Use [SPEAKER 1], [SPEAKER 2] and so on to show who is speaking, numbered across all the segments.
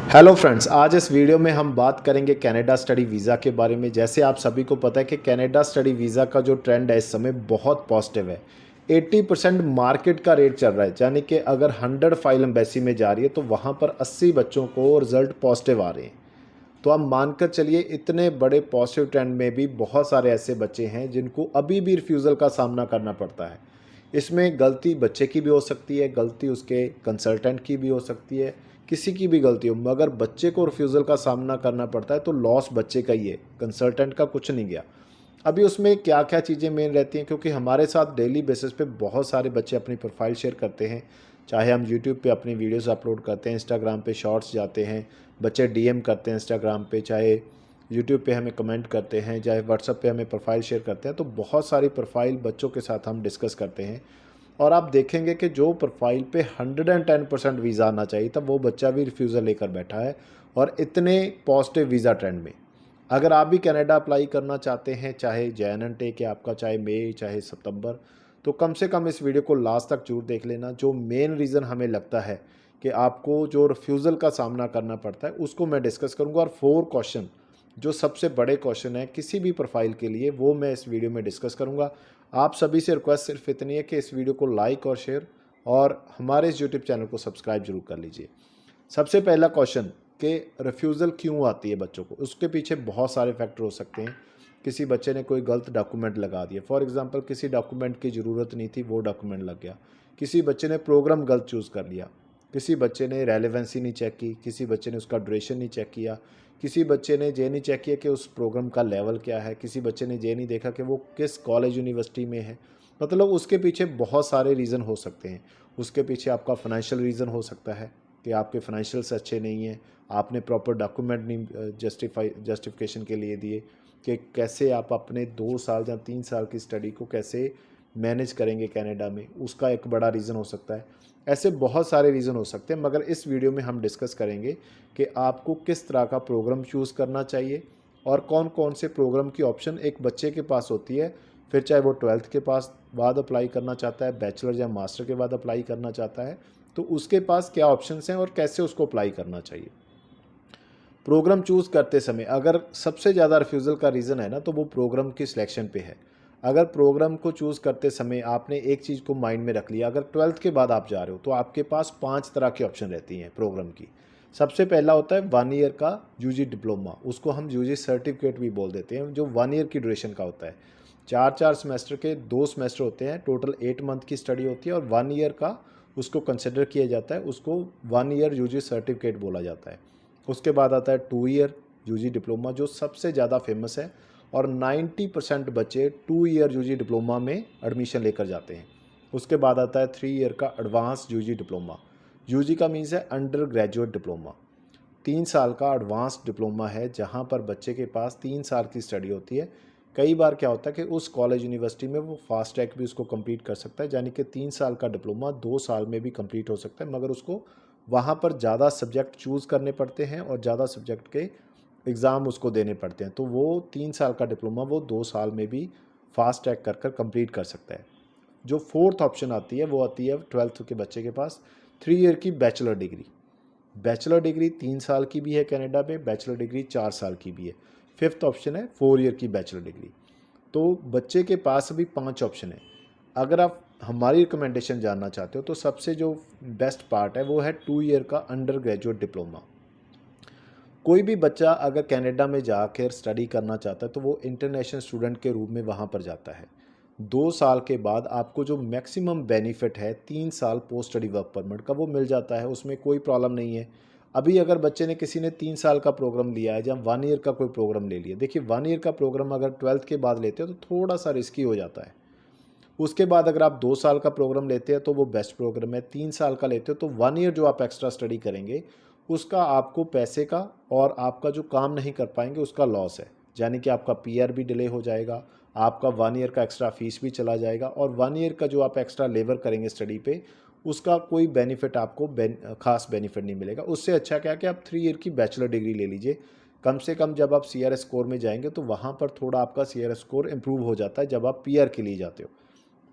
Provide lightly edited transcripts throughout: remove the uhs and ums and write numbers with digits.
[SPEAKER 1] Hello friends, आज इस video में हम बात करेंगे कनाडा स्टडी वीज़ा के बारे में। जैसे आप सभी को पता है कि कनाडा स्टडी वीज़ा का जो ट्रेंड है इस समय बहुत पॉजिटिव है। 80% मार्केट का रेट चल रहा है, यानी कि अगर 100 फाइल एम्बेसी में जा रही है तो वहाँ पर 80 बच्चों को रिजल्ट पॉजिटिव आ रहे हैं। तो आप मानकर चलिए इतने बड़े पॉजिटिव ट्रेंड में भी बहुत सारे ऐसे बच्चे हैं जिनको अभी भी रिफ्यूज़ल का सामना करना पड़ता है। इसमें गलती बच्चे की भी हो सकती है, गलती उसके कंसल्टेंट की भी हो सकती है, किसी की भी गलती हो, मगर बच्चे को रिफ्यूज़ल का सामना करना पड़ता है तो लॉस बच्चे का ही है, कंसल्टेंट का कुछ नहीं गया। अभी उसमें क्या क्या चीज़ें मेन रहती हैं, क्योंकि हमारे साथ डेली बेसिस पे बहुत सारे बच्चे अपनी प्रोफाइल शेयर करते हैं। चाहे हम यूट्यूब पे अपनी वीडियोस अपलोड करते हैं, इंस्टाग्राम पे शॉर्ट्स जाते हैं, बच्चे डीएम करते हैं इंस्टाग्राम पे, चाहे यूट्यूब पे हमें कमेंट करते हैं, चाहे व्हाट्सएप पे हमें प्रोफाइल शेयर करते हैं। तो बहुत सारी प्रोफाइल बच्चों के साथ हम डिस्कस करते हैं और आप देखेंगे कि जो प्रोफाइल पे 110% वीज़ा आना चाहिए तब वो बच्चा भी रिफ्यूज़ल लेकर बैठा है, और इतने पॉजिटिव वीज़ा ट्रेंड में। अगर आप भी कनाडा अप्लाई करना चाहते हैं, चाहे जैन टेक है आपका, चाहे मई चाहे सितंबर, तो कम से कम इस वीडियो को लास्ट तक जरूर देख लेना। जो मेन रीज़न हमें लगता है कि आपको जो रिफ्यूज़ल का सामना करना पड़ता है उसको मैं डिस्कस करूंगा, और 4 क्वेश्चन जो सबसे बड़े क्वेश्चन है किसी भी प्रोफाइल के लिए वो मैं इस वीडियो में डिस्कस करूंगा। आप सभी से रिक्वेस्ट सिर्फ इतनी है कि इस वीडियो को लाइक और शेयर और हमारे इस यूट्यूब चैनल को सब्सक्राइब जरूर कर लीजिए। सबसे पहला क्वेश्चन कि रिफ्यूज़ल क्यों आती है बच्चों को, उसके पीछे बहुत सारे फैक्टर हो सकते हैं। किसी बच्चे ने कोई गलत डॉक्यूमेंट लगा दिया, फॉर एग्जांपल किसी डॉक्यूमेंट की ज़रूरत नहीं थी वो डॉक्यूमेंट लग गया। किसी बच्चे ने प्रोग्राम गलत चूज़ कर लिया, किसी बच्चे ने रेलेवेंसी नहीं चेक की, किसी बच्चे ने उसका ड्यूरेशन नहीं चेक किया, किसी बच्चे ने ये नहीं चेक किया कि उस प्रोग्राम का लेवल क्या है, किसी बच्चे ने ये नहीं देखा कि वो किस कॉलेज यूनिवर्सिटी में है। मतलब उसके पीछे बहुत सारे रीज़न हो सकते हैं। उसके पीछे आपका फाइनेंशियल रीज़न हो सकता है कि आपके फाइनेंशियल्स अच्छे नहीं हैं, आपने प्रॉपर डॉक्यूमेंट नहीं जस्टिफिकेशन के लिए दिए कि कैसे आप अपने 2 साल या 3 साल की स्टडी को कैसे मैनेज करेंगे कनाडा में, उसका एक बड़ा रीज़न हो सकता है। ऐसे बहुत सारे रीज़न हो सकते हैं, मगर इस वीडियो में हम डिस्कस करेंगे कि आपको किस तरह का प्रोग्राम चूज़ करना चाहिए और कौन कौन से प्रोग्राम की ऑप्शन एक बच्चे के पास होती है। फिर चाहे वो 12th के पास बाद अप्लाई करना चाहता है, बैचलर या मास्टर के बाद अप्लाई करना चाहता है, तो उसके पास क्या ऑप्शंस हैं और कैसे उसको अप्लाई करना चाहिए। प्रोग्राम चूज़ करते समय अगर सबसे ज़्यादा रिफ्यूज़ल का रीज़न है ना, तो वो प्रोग्राम की सिलेक्शन पे है। अगर प्रोग्राम को चूज़ करते समय आपने एक चीज़ को माइंड में रख लिया, अगर 12th के बाद आप जा रहे हो तो आपके पास 5 तरह की ऑप्शन रहती हैं प्रोग्राम की। सबसे पहला होता है 1 ईयर का यूजी डिप्लोमा, उसको हम यूजी सर्टिफिकेट भी बोल देते हैं, जो 1 ईयर की ड्यूरेशन का होता है। 4-4 सेमेस्टर के 2 सेमेस्टर होते हैं, टोटल 8 मंथ की स्टडी होती है, और 1 ईयर का उसको कंसिडर किया जाता है, उसको 1 ईयर यूजी सर्टिफिकेट बोला जाता है। उसके बाद आता है 2 ईयर यूजी डिप्लोमा, जो सबसे ज़्यादा फेमस है, और 90% बच्चे 2 ईयर यूजी डिप्लोमा में एडमिशन लेकर जाते हैं। उसके बाद आता है 3 ईयर का एडवांस यूजी डिप्लोमा। यूजी का मीन्स है अंडर ग्रेजुएट डिप्लोमा। 3 साल का एडवांस डिप्लोमा है जहाँ पर बच्चे के पास 3 साल की स्टडी होती है। कई बार क्या होता है कि उस कॉलेज यूनिवर्सिटी में वो फास्ट ट्रैक भी उसको कंप्लीट कर सकता है, यानी कि 3 साल का डिप्लोमा 2 साल में भी कंप्लीट हो सकता है, मगर उसको वहाँ पर ज़्यादा सब्जेक्ट चूज़ करने पड़ते हैं और ज़्यादा सब्जेक्ट के एग्ज़ाम उसको देने पड़ते हैं। तो वो 3 साल का डिप्लोमा वो 2 साल में भी फास्ट ट्रैक कर कर कंप्लीट कर सकता है। जो फोर्थ ऑप्शन आती है वो आती है 12th के बच्चे के पास 3 ईयर की बैचलर डिग्री। बैचलर डिग्री 3 साल की भी है कनाडा में, बैचलर डिग्री 4 साल की भी है। फिफ्थ ऑप्शन है 4 ईयर की बैचलर डिग्री। तो बच्चे के पास अभी 5 ऑप्शन है। अगर आप हमारी रिकमेंडेशन जानना चाहते हो तो सबसे जो बेस्ट पार्ट है वो है 2 ईयर का अंडर ग्रेजुएट डिप्लोमा। कोई भी बच्चा अगर कनाडा में जाकर स्टडी करना चाहता है तो वो इंटरनेशनल स्टूडेंट के रूप में वहाँ पर जाता है। 2 साल के बाद आपको जो मैक्सिमम बेनिफिट है 3 साल पोस्ट स्टडी वर्क परमिट का वो मिल जाता है, उसमें कोई प्रॉब्लम नहीं है। अभी अगर बच्चे ने किसी ने 3 साल का प्रोग्राम लिया है या 1 ईयर का कोई प्रोग्राम ले लिया, देखिए 1 ईयर का प्रोग्राम अगर 12th के बाद लेते हो तो थोड़ा सा रिस्की हो जाता है। उसके बाद अगर आप 2 साल का प्रोग्राम लेते हैं तो वो बेस्ट प्रोग्राम है। 3 साल का लेते हो तो 1 ईयर जो आप एक्स्ट्रा स्टडी करेंगे उसका आपको पैसे का और आपका जो काम नहीं कर पाएंगे उसका लॉस है, यानी कि आपका पीआर भी डिले हो जाएगा, आपका 1 ईयर का एक्स्ट्रा फीस भी चला जाएगा, और 1 ईयर का जो आप एक्स्ट्रा लेबर करेंगे स्टडी पे उसका कोई बेनिफिट आपको खास बेनिफिट नहीं मिलेगा। उससे अच्छा क्या कि आप 3 ईयर की बैचलर डिग्री ले लीजिए। कम से कम जब आप सीआरएस स्कोर में जाएंगे तो वहाँ पर थोड़ा आपका सीआरएस स्कोर इंप्रूव हो जाता है जब आप पीआर के लिए जाते हो।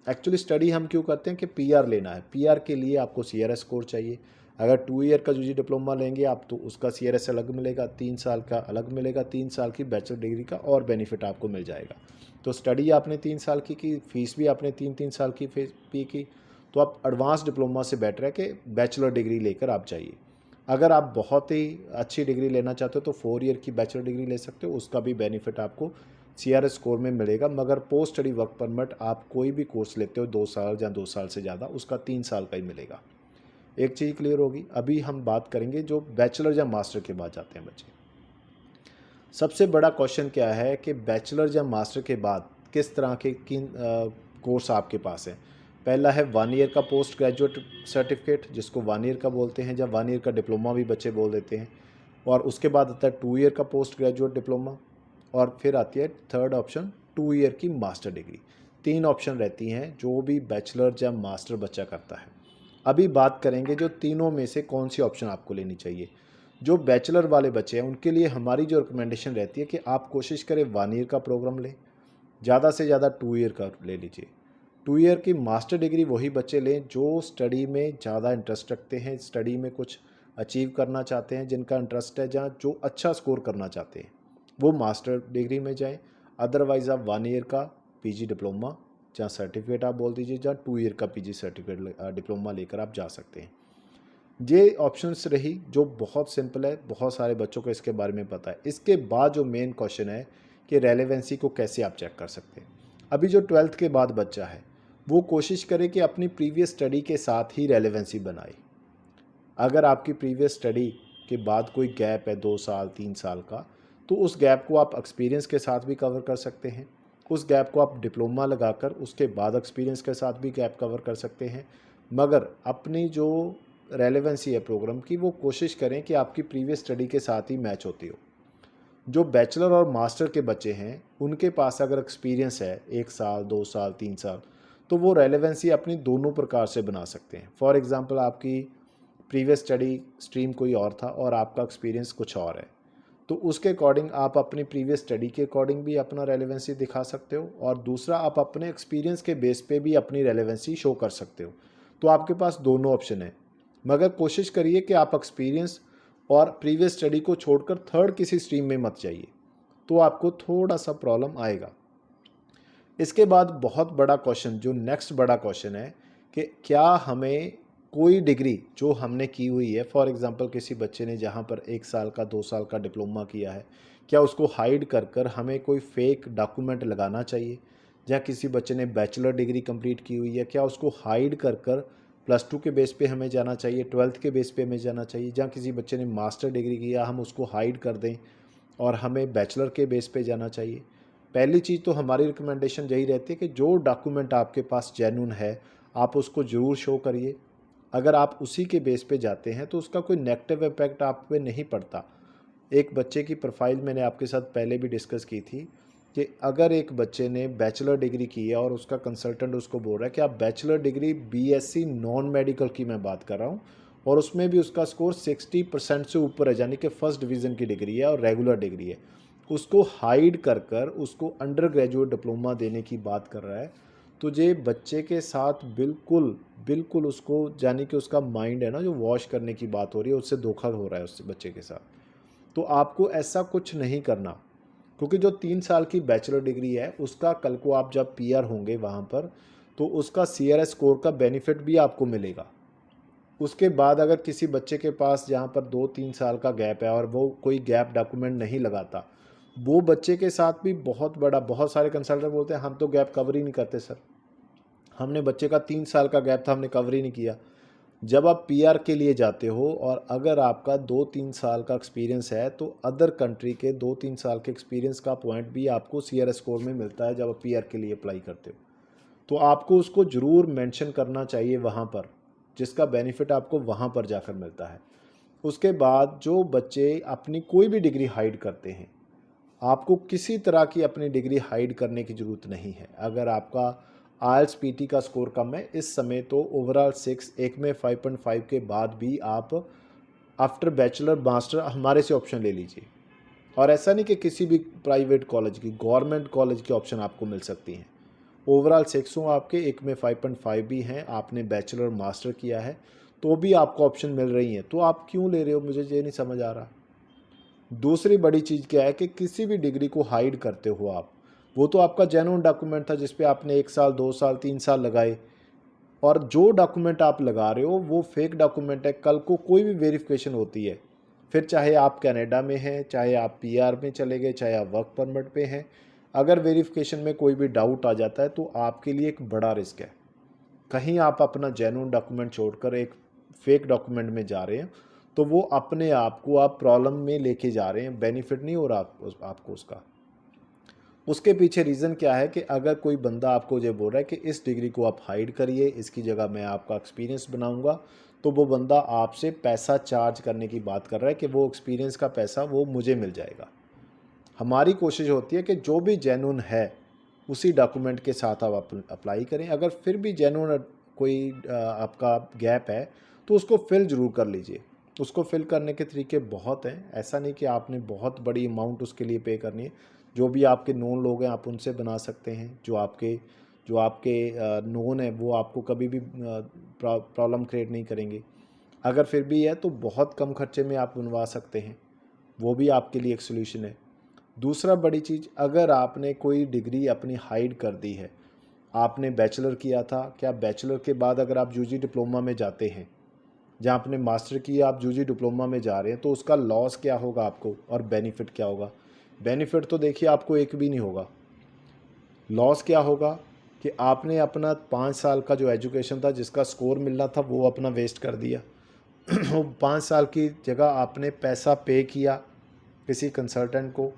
[SPEAKER 1] एक्चुअली स्टडी हम क्यों करते हैं कि पीआर लेना है, पीआर के लिए आपको सीआरएस स्कोर चाहिए। अगर 2 ईयर का यूजी डिप्लोमा लेंगे आप तो उसका CRS अलग मिलेगा, 3 साल का अलग मिलेगा, 3 साल की बैचलर डिग्री का और बेनिफिट आपको मिल जाएगा। तो स्टडी आपने 3 साल की फीस भी आपने 3-3 साल की पे की, तो आप एडवांस डिप्लोमा से बेटर है कि बैचलर डिग्री लेकर आप जाइए। अगर आप बहुत ही अच्छी डिग्री लेना चाहते हो तो 4 ईयर की बैचलर डिग्री ले सकते हो, उसका भी बेनिफिट आपको CRS स्कोर में मिलेगा। मगर पोस्ट स्टडी वर्क परमिट आप कोई भी कोर्स लेते हो 2 साल या 2 साल से ज़्यादा, उसका 3 साल का ही मिलेगा। एक चीज़ क्लियर होगी। अभी हम बात करेंगे जो बैचलर या मास्टर के बाद जाते हैं बच्चे। सबसे बड़ा क्वेश्चन क्या है कि बैचलर या मास्टर के बाद किस तरह के किन कोर्स आपके पास है। पहला है 1 ईयर का पोस्ट ग्रेजुएट सर्टिफिकेट, जिसको 1 ईयर का बोलते हैं, या 1 ईयर का डिप्लोमा भी बच्चे बोल देते हैं। और उसके बाद आता है 2 ईयर का पोस्ट ग्रेजुएट डिप्लोमा, और फिर आती है थर्ड ऑप्शन 2 ईयर की मास्टर डिग्री। 3 ऑप्शन रहती हैं जो भी बैचलर या मास्टर बच्चा करता है। अभी बात करेंगे जो तीनों में से कौन सी ऑप्शन आपको लेनी चाहिए। जो बैचलर वाले बच्चे हैं उनके लिए हमारी जो रिकमेंडेशन रहती है कि आप कोशिश करें 1 ईयर का प्रोग्राम लें, ज़्यादा से ज़्यादा 2 ईयर का ले लीजिए। 2 ईयर की मास्टर डिग्री वही बच्चे लें जो स्टडी में ज़्यादा इंटरेस्ट रखते हैं, स्टडी में कुछ अचीव करना चाहते हैं, जिनका इंटरेस्ट है, जहाँ जो अच्छा स्कोर करना चाहते हैं वो मास्टर डिग्री में जाएं। अदरवाइज़ आप 1 ईयर का PG डिप्लोमा, जहाँ सर्टिफिकेट आप बोल दीजिए, जहाँ 2 ईयर का PG सर्टिफिकेट डिप्लोमा लेकर आप जा सकते हैं। ये ऑप्शंस रही जो बहुत सिंपल है, बहुत सारे बच्चों को इसके बारे में पता है। इसके बाद जो मेन क्वेश्चन है कि रेलेवेंसी को कैसे आप चेक कर सकते हैं। अभी जो 12th के बाद बच्चा है वो कोशिश करे कि अपनी प्रीवियस स्टडी के साथ ही रेलेवेंसी बनाए। अगर आपकी प्रीवियस स्टडी के बाद कोई गैप है 2 साल 3 साल का, तो उस गैप को आप एक्सपीरियंस के साथ भी कवर कर सकते हैं। उस गैप को आप डिप्लोमा लगाकर उसके बाद एक्सपीरियंस के साथ भी गैप कवर कर सकते हैं। मगर अपनी जो रेलेवेंसी है प्रोग्राम की, वो कोशिश करें कि आपकी प्रीवियस स्टडी के साथ ही मैच होती हो। जो बैचलर और मास्टर के बच्चे हैं उनके पास अगर एक्सपीरियंस है 1 साल 2 साल 3 साल, तो वो रेलेवेंसी अपनी दोनों प्रकार से बना सकते हैं। फॉर एग्ज़ाम्पल आपकी प्रीवियस स्टडी स्ट्रीम कोई और था और आपका एक्सपीरियंस कुछ और है, तो उसके अकॉर्डिंग आप अपनी प्रीवियस स्टडी के अकॉर्डिंग भी अपना रेलेवेंसी दिखा सकते हो, और दूसरा आप अपने एक्सपीरियंस के बेस पे भी अपनी रेलेवेंसी शो कर सकते हो। तो आपके पास दोनों ऑप्शन है। मगर कोशिश करिए कि आप एक्सपीरियंस और प्रीवियस स्टडी को छोड़कर थर्ड किसी स्ट्रीम में मत जाइए, तो आपको थोड़ा सा प्रॉब्लम आएगा। इसके बाद बहुत बड़ा क्वेश्चन, जो नेक्स्ट बड़ा क्वेश्चन है कि क्या हमें कोई डिग्री जो हमने की हुई है, फॉर एग्जांपल किसी बच्चे ने जहाँ पर 1 साल का 2 साल का डिप्लोमा किया है, क्या उसको हाइड कर कर हमें कोई फेक डॉक्यूमेंट लगाना चाहिए। या किसी बच्चे ने बैचलर डिग्री कंप्लीट की हुई है, क्या उसको हाइड कर कर +2 के बेस पे हमें जाना चाहिए, 12th के बेस पे हमें जाना चाहिए। जहाँ किसी बच्चे ने मास्टर डिग्री किया, हम उसको हाइड कर दें और हमें बैचलर के बेस पे जाना चाहिए। पहली चीज़ तो हमारी रिकमेंडेशन यही रहती है कि जो डॉक्यूमेंट आपके पास जेन्युइन है आप उसको ज़रूर शो करिए। अगर आप उसी के बेस पे जाते हैं तो उसका कोई नेगेटिव इम्पैक्ट आप पे नहीं पड़ता। एक बच्चे की प्रोफाइल मैंने आपके साथ पहले भी डिस्कस की थी कि अगर एक बच्चे ने बैचलर डिग्री की है और उसका कंसल्टेंट उसको बोल रहा है कि आप bachelor degree BSc non medical की मैं बात कर रहा हूँ, और उसमें भी उसका स्कोर 60% से ऊपर है, यानी कि फर्स्ट डिवीज़न की डिग्री है और रेगुलर डिग्री है, उसको हाइड कर कर उसको अंडर ग्रेजुएट डिप्लोमा देने की बात कर रहा है, तो ये बच्चे के साथ बिल्कुल बिल्कुल उसको, यानी कि उसका माइंड है ना जो वॉश करने की बात हो रही है, उससे धोखा हो रहा है उस बच्चे के साथ। तो आपको ऐसा कुछ नहीं करना, क्योंकि जो 3 साल की बैचलर डिग्री है उसका कल को आप जब PR होंगे वहाँ पर, तो उसका CRS स्कोर का बेनिफिट भी आपको मिलेगा। उसके बाद अगर किसी बच्चे के पास जहाँ पर 2-3 साल का गैप है और वो कोई गैप डॉक्यूमेंट नहीं लगाता, वो बच्चे के साथ भी बहुत सारे कंसल्टेंट बोलते हैं हम तो गैप कवर ही नहीं करते सर, हमने बच्चे का 3 साल का गैप था हमने कवर ही नहीं किया। जब आप PR के लिए जाते हो और अगर आपका 2-3 साल का एक्सपीरियंस है, तो अदर कंट्री के 2-3 साल के एक्सपीरियंस का पॉइंट भी आपको CRS स्कोर में मिलता है जब आप PR के लिए अप्लाई करते हो। तो आपको उसको ज़रूर मेंशन करना चाहिए वहाँ पर, जिसका बेनिफिट आपको वहाँ पर जाकर मिलता है। उसके बाद जो बच्चे अपनी कोई भी डिग्री हाइड करते हैं, आपको किसी तरह की अपनी डिग्री हाइड करने की ज़रूरत नहीं है। अगर आपका IELTS PT का स्कोर कम है इस समय, तो ओवरऑल 6 एक में 5.5 के बाद भी आप आफ्टर बैचलर मास्टर हमारे से ऑप्शन ले लीजिए। और ऐसा नहीं कि किसी भी प्राइवेट कॉलेज की, गवर्नमेंट कॉलेज की ऑप्शन आपको मिल सकती हैं। ओवरऑल 6 हो आपके, एक में 5.5 भी हैं, आपने बैचलर मास्टर किया है, तो भी आपको ऑप्शन मिल रही हैं, तो आप क्यों ले रहे हो, मुझे ये नहीं समझ आ रहा। दूसरी बड़ी चीज़ क्या है कि किसी भी डिग्री को हाइड करते हो आप। वो तो आपका जेन्युइन डॉक्यूमेंट था जिस पे आपने 1 साल 2 साल 3 साल लगाए, और जो डॉक्यूमेंट आप लगा रहे हो वो फेक डॉक्यूमेंट है। कल को कोई भी वेरिफिकेशन होती है, फिर चाहे आप कनाडा में हैं, चाहे आप पीआर में चले गए, चाहे आप वर्क परमिट पे हैं, अगर वेरिफिकेशन में कोई भी डाउट आ जाता है तो आपके लिए एक बड़ा रिस्क है। कहीं आप अपना जेन्युइन डॉक्यूमेंट छोड़कर एक फेक डॉक्यूमेंट में जा रहे हैं, तो वो अपने आप को आप प्रॉब्लम में लेके जा रहे हैं, बेनिफिट नहीं हो रहा आपको उसका। उसके पीछे रीज़न क्या है कि अगर कोई बंदा आपको ये बोल रहा है कि इस डिग्री को आप हाइड करिए, इसकी जगह मैं आपका एक्सपीरियंस बनाऊंगा, तो वो बंदा आपसे पैसा चार्ज करने की बात कर रहा है कि वो एक्सपीरियंस का पैसा वो मुझे मिल जाएगा। हमारी कोशिश होती है कि जो भी जेन्युइन है उसी डॉक्यूमेंट के साथ आप अप्लाई करें। अगर फिर भी जेन्युइन कोई आपका गैप है तो उसको फिल ज़रूर कर लीजिए। उसको फिल करने के तरीके बहुत हैं, ऐसा नहीं कि आपने बहुत बड़ी अमाउंट उसके लिए पे करनी है। जो भी आपके नोन लोग हैं आप उनसे बना सकते हैं, जो आपके नोन है वो आपको कभी भी प्रॉब्लम क्रिएट नहीं करेंगे। अगर फिर भी है तो बहुत कम खर्चे में आप बनवा सकते हैं, वो भी आपके लिए एक सोल्यूशन है। दूसरा बड़ी चीज़, अगर आपने कोई डिग्री अपनी हाइड कर दी है, आपने बैचलर किया था, क्या बैचलर के बाद अगर आप यूजी डिप्लोमा में जाते हैं, जहाँ आपने मास्टर किया आप यूजी डिप्लोमा में जा रहे हैं, तो उसका लॉस क्या होगा आपको और बेनिफिट क्या होगा। बेनिफिट तो देखिए आपको एक भी नहीं होगा। लॉस क्या होगा कि आपने अपना 5 साल का जो एजुकेशन था, जिसका स्कोर मिलना था, वो अपना वेस्ट कर दिया। वो 5 साल की जगह आपने पैसा पे किया किसी कंसल्टेंट को,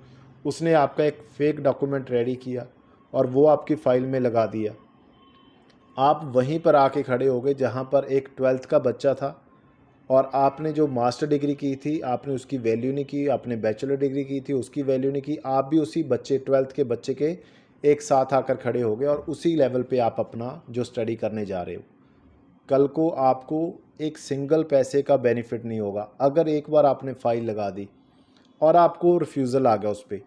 [SPEAKER 1] उसने आपका एक फ़ेक डॉक्यूमेंट रेडी किया और वो आपकी फ़ाइल में लगा दिया। आप वहीं पर आके खड़े हो गए जहाँ पर एक 12th का बच्चा था, और आपने जो मास्टर डिग्री की थी आपने उसकी वैल्यू नहीं की, आपने बैचलर डिग्री की थी उसकी वैल्यू नहीं की। आप भी उसी बच्चे 12th के बच्चे के एक साथ आकर खड़े हो गए और उसी लेवल पे आप अपना जो स्टडी करने जा रहे हो। कल को आपको एक सिंगल पैसे का बेनिफिट नहीं होगा। अगर एक बार आपने फ़ाइल लगा दी और आपको रिफ्यूज़ल आ गया उस पर,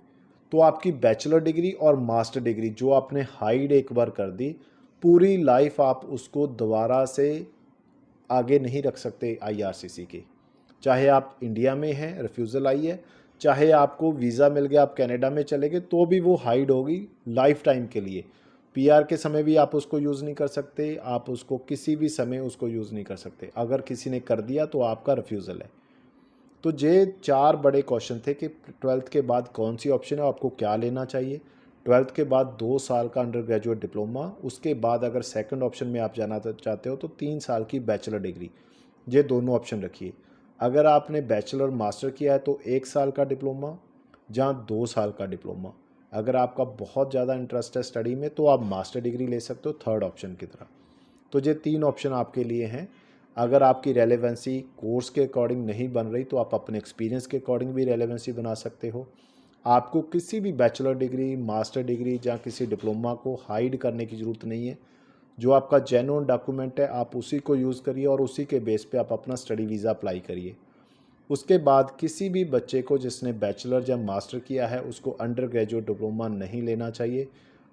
[SPEAKER 1] तो आपकी बैचलर डिग्री और मास्टर डिग्री जो आपने हाइड एक बार कर दी, पूरी लाइफ आप उसको दोबारा से आगे नहीं रख सकते आईआरसीसी के। चाहे आप इंडिया में हैं, रिफ्यूज़ल आई है, चाहे आपको वीज़ा मिल गया आप कनाडा में चले गए, तो भी वो हाइड होगी लाइफ टाइम के लिए। पीआर के समय भी आप उसको यूज़ नहीं कर सकते, आप उसको किसी भी समय उसको यूज़ नहीं कर सकते। अगर किसी ने कर दिया तो आपका रिफ्यूज़ल है। तो ये 4 बड़े क्वेश्चन थे कि 12th के बाद कौन सी ऑप्शन है, आपको क्या लेना चाहिए। 12th के बाद 2 साल का अंडर ग्रेजुएट डिप्लोमा, उसके बाद अगर सेकंड ऑप्शन में आप जाना चाहते हो तो 3 साल की बैचलर डिग्री। ये दोनों ऑप्शन रखिए। अगर आपने बैचलर मास्टर किया है तो 1 साल का डिप्लोमा, जहाँ 2 साल का डिप्लोमा। अगर आपका बहुत ज़्यादा इंटरेस्ट है स्टडी में तो आप मास्टर डिग्री ले सकते हो थर्ड ऑप्शन की तरह। तो ये 3 ऑप्शन आपके लिए हैं। अगर आपकी रेलेवेंसी कोर्स के अकॉर्डिंग नहीं बन रही तो आप अपने एक्सपीरियंस के अकॉर्डिंग भी रेलेवेंसी बना सकते हो। आपको किसी भी बैचलर डिग्री, मास्टर डिग्री या किसी डिप्लोमा को हाइड करने की ज़रूरत नहीं है। जो आपका जेन्युइन डॉक्यूमेंट है आप उसी को यूज़ करिए और उसी के बेस पे आप अपना स्टडी वीज़ा अप्लाई करिए। उसके बाद किसी भी बच्चे को जिसने बैचलर या मास्टर किया है उसको अंडर ग्रेजुएट डिप्लोमा नहीं लेना चाहिए।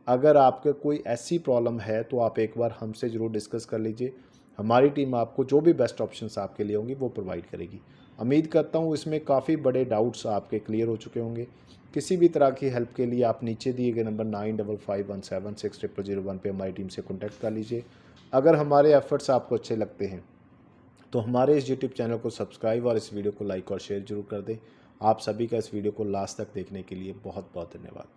[SPEAKER 1] अगर आपके कोई ऐसी प्रॉब्लम है तो आप एक बार हमसे ज़रूर डिस्कस कर लीजिए। हमारी टीम आपको जो भी बेस्ट ऑप्शंस आपके लिए होंगी वो प्रोवाइड करेगी। उम्मीद करता हूँ इसमें काफ़ी बड़े डाउट्स आपके क्लियर हो चुके होंगे। किसी भी तरह की हेल्प के लिए आप नीचे दिए गए नंबर 9551760001 पे हमारी टीम से कॉन्टैक्ट कर लीजिए। अगर हमारे एफर्ट्स आपको अच्छे लगते हैं तो हमारे इस यूट्यूब चैनल को सब्सक्राइब और इस वीडियो को लाइक और शेयर जरूर कर दें। आप सभी का इस वीडियो को लास्ट तक देखने के लिए बहुत बहुत धन्यवाद।